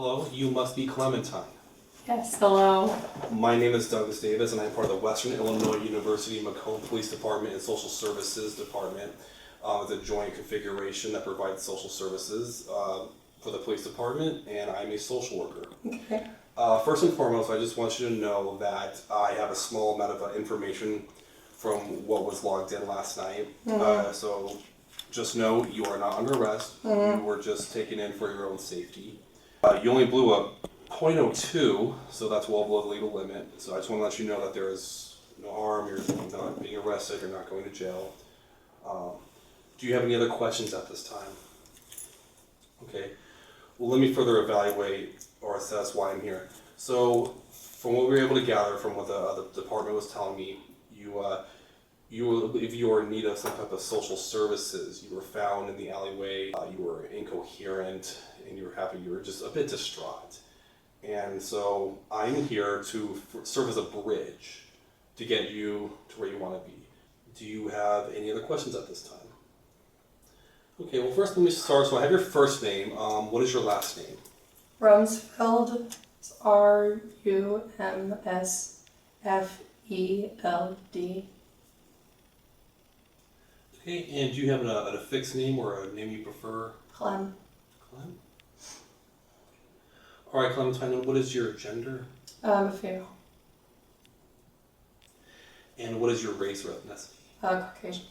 Hello, you must be Clementine. Yes, hello. My name is Douglas Davis, and I'm part of the Western Illinois University Macomb Police Department and Social Services Department. It's a joint configuration that provides social services for the police department, and I'm a social worker. Okay. First and foremost, I just want you to know that I have a small amount of information from what was logged in last night. So just know you are not under arrest. You were just taken in for your own safety. You only blew a .02, so that's well below the legal limit. So I just want to let you know that there is no harm. You're not being arrested. You're not going to jail. Do you have any other questions at this time? Okay. Well, let me further evaluate or assess why I'm here. So, from what we were able to gather from what the department was telling me, if you were in need of some type of social services, you were found in the alleyway, you were incoherent, and you were just a bit distraught. And so I'm here to serve as a bridge to get you to where you want to be. Do you have any other questions at this time? Okay, well first let me start. So I have your first name. What is your last name? Rumsfeld. It's Rumsfeld. Okay, and do you have an affixed name or a name you prefer? Clem. Clem? All right, Clementine, and what is your gender? A female. And what is your race or ethnicity? Caucasian.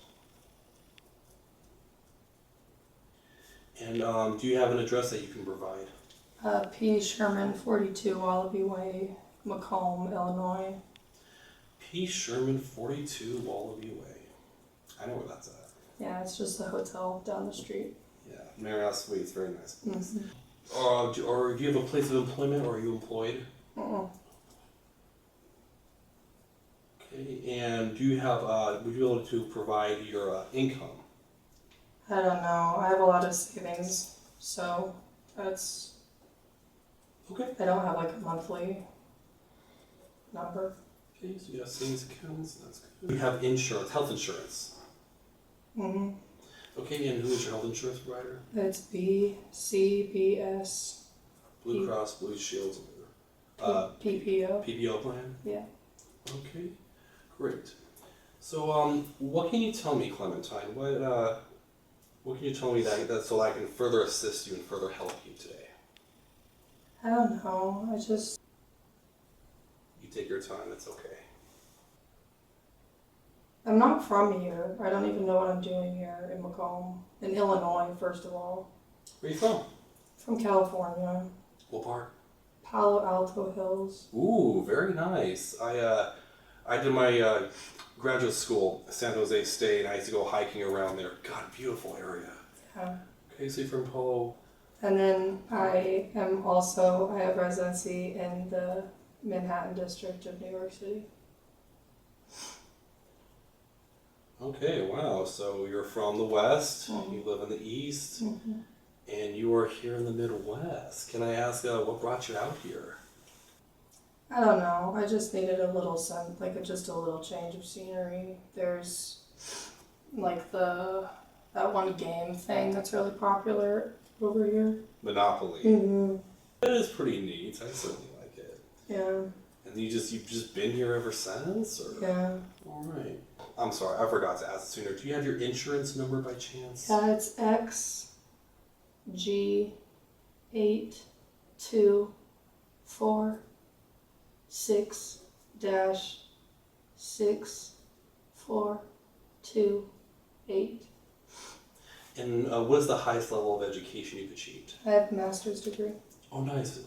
And do you have an address that you can provide? P. Sherman, 42 Wallaby Way, Macomb, Illinois. P. Sherman, 42 Wallaby Way. I know where that's at. Yeah, it's just the hotel down the street. Yeah, Marriott Suite. It's very nice. Mm-hmm. Or do you have a place of employment, or are you employed? Okay, and do you have, would you be able to provide your income? I don't know. I have a lot of savings, so that's... Okay. I don't have like a monthly number. Okay, so you have savings accounts, that's good. You have insurance, health insurance. Mm-hmm. Okay, and who is your health insurance provider? It's BCBS. Blue Cross Blue Shield. PPO. PPO plan? Yeah. Okay, great. So, what can you tell me, Clementine? What can you tell me that so I can further assist you and further help you today? I don't know. You take your time, it's okay. I'm not from here. I don't even know what I'm doing here in Macomb. In Illinois, first of all. Where are you from? From California. What part? Palo Alto Hills. Ooh, very nice. I did my graduate school at San Jose State, and I used to go hiking around there. God, beautiful area. Yeah. Okay, so you're from Palo. And then I have residency in the Manhattan district of New York City. Okay, wow. So you're from the West, Mm-hmm. you live in the East, Mm-hmm. and you are here in the Midwest. Can I ask what brought you out here? I don't know. I just needed a little just a little change of scenery. There's like that one game thing that's really popular over here. Monopoly. Mm-hmm. It is pretty neat. I certainly like it. Yeah. And you've just been here ever since, or? Yeah. All right. I'm sorry, I forgot to ask sooner. Do you have your insurance number by chance? Yeah, it's XG824-6428. And what is the highest level of education you've achieved? I have a master's degree. Oh, nice.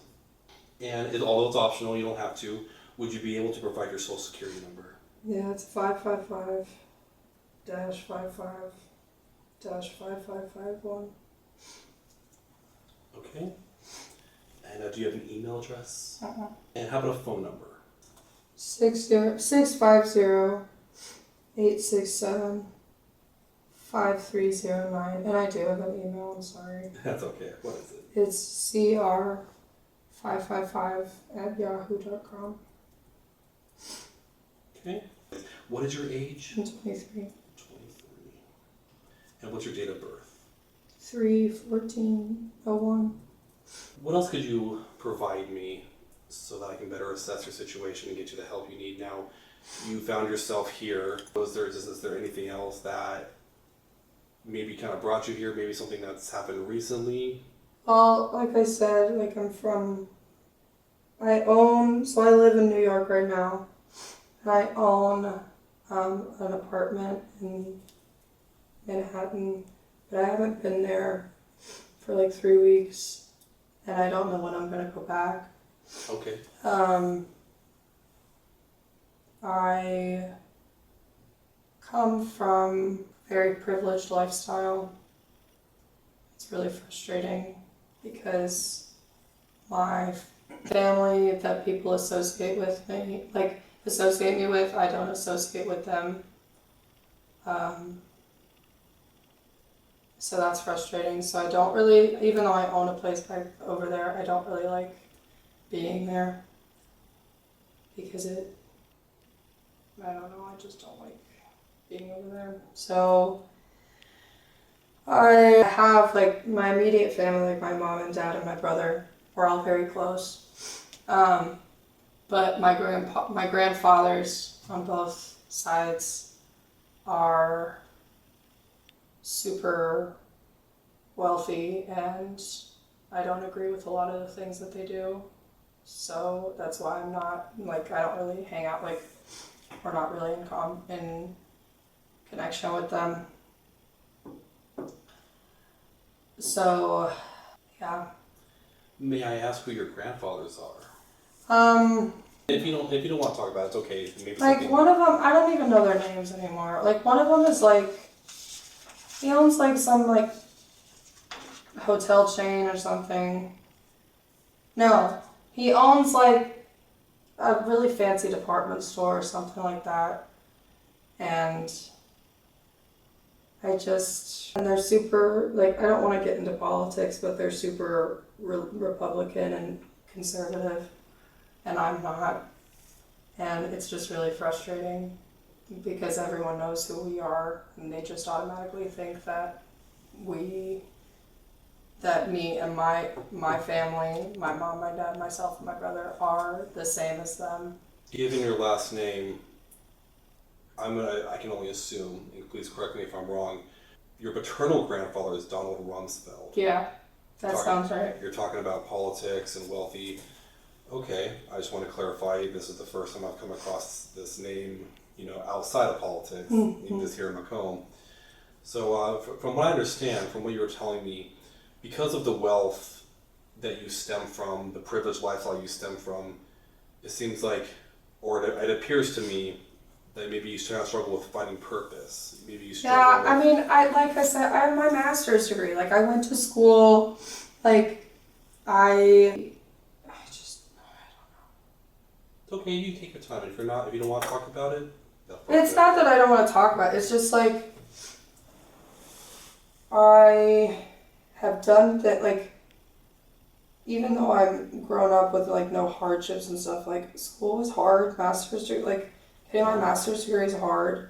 And although it's optional, you don't have to, would you be able to provide your social security number? Yeah, it's 555-55-5551. Okay. And do you have an email address? Uh-huh. And how about a phone number? 650-867-5309. And I do have an email, I'm sorry. That's okay. What is it? It's cr555@yahoo.com. Okay. What is your age? I'm 23. 23. And what's your date of birth? 3/14/01. What else could you provide me so that I can better assess your situation and get you the help you need? Now, you found yourself here. Is there anything else that maybe kind of brought you here? Maybe something that's happened recently? Well, like I said, like so I live in New York right now. And I own an apartment in Manhattan, but I haven't been there for like 3 weeks, and I don't know when I'm gonna go back. Okay. I come from a very privileged lifestyle. It's really frustrating because my family that people associate me with, I don't associate with them. So that's frustrating. So I don't really, even though I own a place back over there, I don't really like being there because I don't know, I just don't like being over there. So I have like my immediate family, like my mom and dad and my brother, we're all very close. But my grandfathers on both sides are super wealthy, and I don't agree with a lot of the things that they do. So that's why I'm not, like, I don't really hang out, like, we're not really in connection with them. So, yeah. May I ask who your grandfathers are? If you don't want to talk about it, it's okay. Maybe like one of them, I don't even know their names anymore. Like one of them is like, he owns like some like hotel chain or something. No, he owns like a really fancy department store or something like that. And they're super, like, I don't want to get into politics, but they're super Republican and conservative, and I'm not. And it's just really frustrating because everyone knows who we are, and they just automatically think that me and my family, my mom, my dad, myself, and my brother are the same as them. Given your last name, I can only assume, and please correct me if I'm wrong, your paternal grandfather is Donald Rumsfeld. Yeah, that sounds right. You're talking about politics and wealthy. Okay, I just want to clarify, this is the first time I've come across this name, outside of politics, even just here in Macomb. So from what I understand, from what you were telling me, because of the wealth that you stem from, the privileged lifestyle you stem from, it seems like, or it appears to me, that maybe you struggle with finding purpose. Maybe you struggle with... I mean, like I said, I have my master's degree. Like, I went to school, like, I just, I don't know. It's okay, you take your time. If you don't want to talk about it, it's not that I don't want to talk about it. It's just like, I have done that, like, even though I'm grown up with, like, no hardships and stuff, like, school was hard, master's degree, like, getting my master's degree is hard,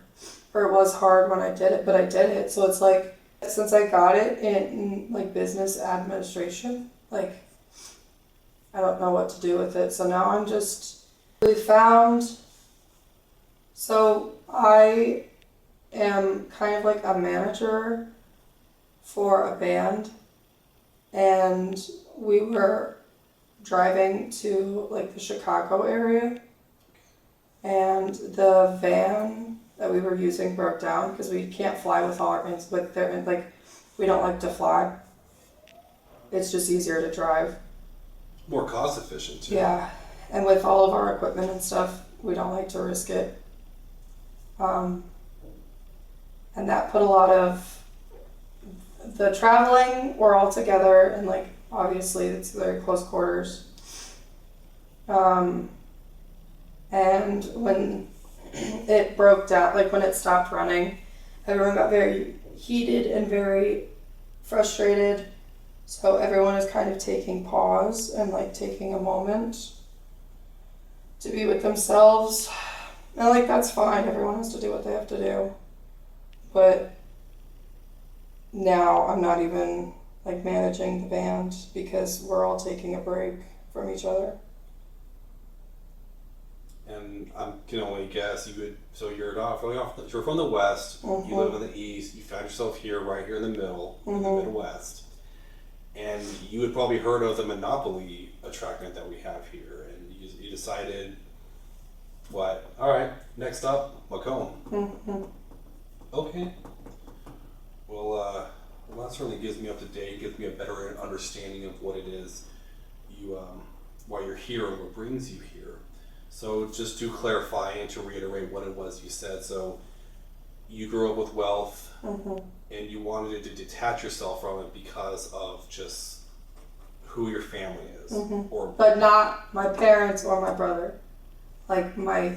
or it was hard when I did it, but I did it. So it's like, since I got it in like business administration, like I don't know what to do with it. So now I'm just really found. So I am kind of like a manager for a band, and we were driving to like the Chicago area. And the van that we were using broke down because we can't fly with all our we don't like to fly. It's just easier to drive. More cost efficient too. Yeah, and with all of our equipment and stuff, we don't like to risk it. And that put a lot of the traveling. We're all together, and like obviously it's very close quarters. And when it broke down, like when it stopped running, everyone got very heated and very frustrated. So everyone is kind of taking pause and like taking a moment to be with themselves. And like that's fine, everyone has to do what they have to do. But now I'm not even like managing the band because we're all taking a break from each other. And I can only guess so you're not really you're from the West, you live in the East, you found yourself here, right here in the middle, in the Midwest. And you had probably heard of the Monopoly attractant that we have here, and you decided, what? All right, next up, Macomb. Okay. Well, that certainly gives me up to date, gives me a better understanding of what it is why you're here and what brings you here. So just to clarify and to reiterate what it was you said, so you grew up with wealth and you wanted to detach yourself from it because of just who your family is. But not my parents or my brother. Like my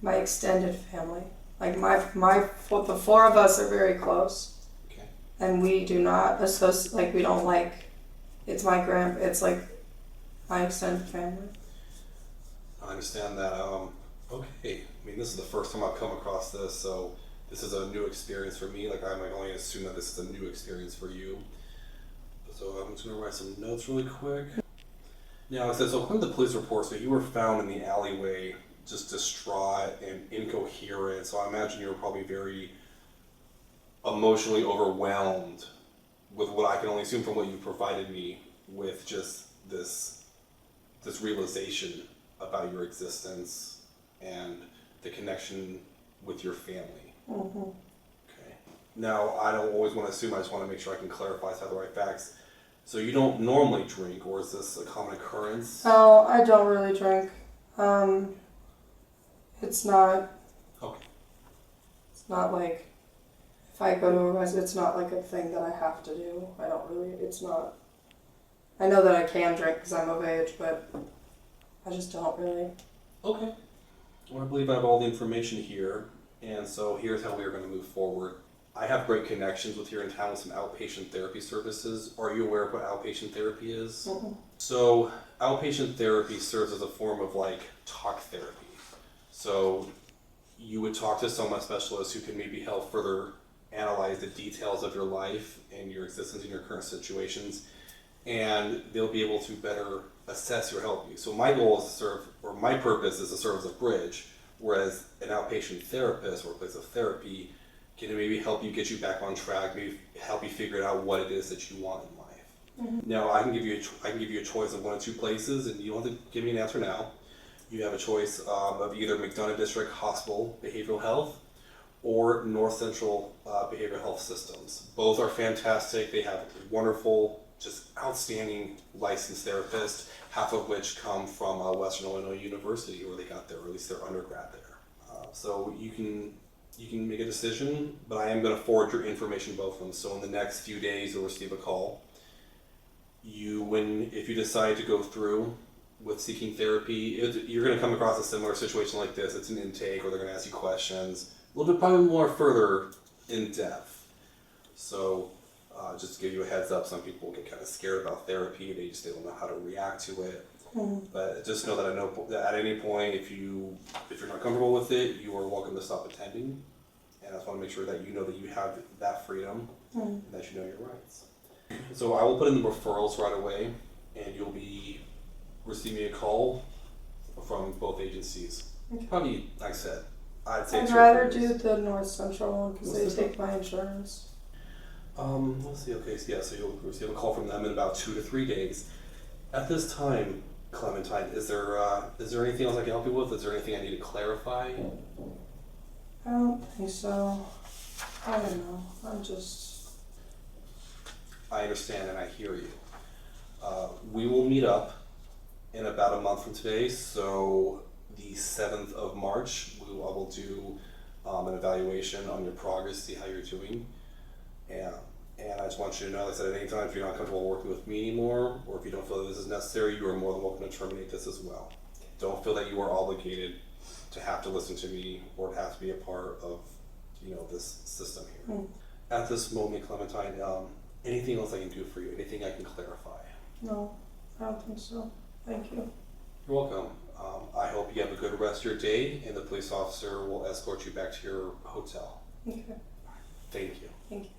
extended family. Like the four of us are very close. Okay. And we do not associate, like we don't like, it's like my extended family. I understand that. Okay. I mean, this is the first time I've come across this, so this is a new experience for me. Like, I might only assume that this is a new experience for you. So I'm just going to write some notes really quick. Now, it says, so according to the police report, so you were found in the alleyway, just distraught and incoherent. So I imagine you were probably very emotionally overwhelmed with what I can only assume from what you provided me with just this realization about your existence and the connection with your family. Okay. Now, I don't always want to assume, I just want to make sure I can clarify so I have the right facts. So you don't normally drink, or is this a common occurrence? Oh, I don't really drink. It's not. Okay. It's not like if I go to a restaurant, it's not like a thing that I have to do. I don't really. It's not. I know that I can drink because I'm of age, but I just don't really. Okay. Well, I believe I have all the information here, and so here's how we are going to move forward. I have great connections with here in town with some outpatient therapy services. Are you aware of what outpatient therapy is? So outpatient therapy serves as a form of like talk therapy. So you would talk to someone, a specialist, who can maybe help further analyze the details of your life and your existence in your current situations, and they'll be able to better assess or help you. So my goal is to serve, or my purpose is to serve as a bridge, whereas an outpatient therapist or a place of therapy can maybe help you get you back on track, maybe help you figure out what it is that you want in life. Now, I can give you a choice of one of two places, and you don't have to give me an answer now. You have a choice of either McDonough District Hospital Behavioral Health or North Central Behavioral Health Systems. Both are fantastic. They have wonderful, just outstanding licensed therapists, half of which come from Western Illinois University, where they got their, or at least their undergrad there. So you can make a decision, but I am going to forward your information to both of them. So in the next few days, you'll receive a call. If you decide to go through with seeking therapy, you're going to come across a similar situation like this. It's an intake, or they're going to ask you questions, a little bit probably more further in depth. So just to give you a heads up, some people get kind of scared about therapy. They don't know how to react to it. But just know that at any point, if you're not comfortable with it, you are welcome to stop attending. And I just want to make sure that you know that you have that freedom and that you know your rights. So I will put in the referrals right away, and you'll be receiving a call from both agencies. Probably, like I said, I'd say I'd rather do the North Central one because they take my insurance. Let's see. Okay, so yeah, so you'll receive a call from them in about 2 to 3 days. At this time, Clementine, is there anything else I can help you with? Is there anything I need to clarify? I don't think so. I don't know. I understand and I hear you. We will meet up in about a month from today, so the 7th of March, I will do an evaluation on your progress, see how you're doing. And I just want you to know, like I said, at any time, if you're not comfortable working with me anymore, or if you don't feel that this is necessary, you are more than welcome to terminate this as well. Don't feel that you are obligated to have to listen to me or to have to be a part of, this system here. At this moment, Clementine, anything else I can do for you? Anything I can clarify? No, I don't think so. Thank you. You're welcome. I hope you have a good rest of your day, and the police officer will escort you back to your hotel. Okay. Thank you. Thank you.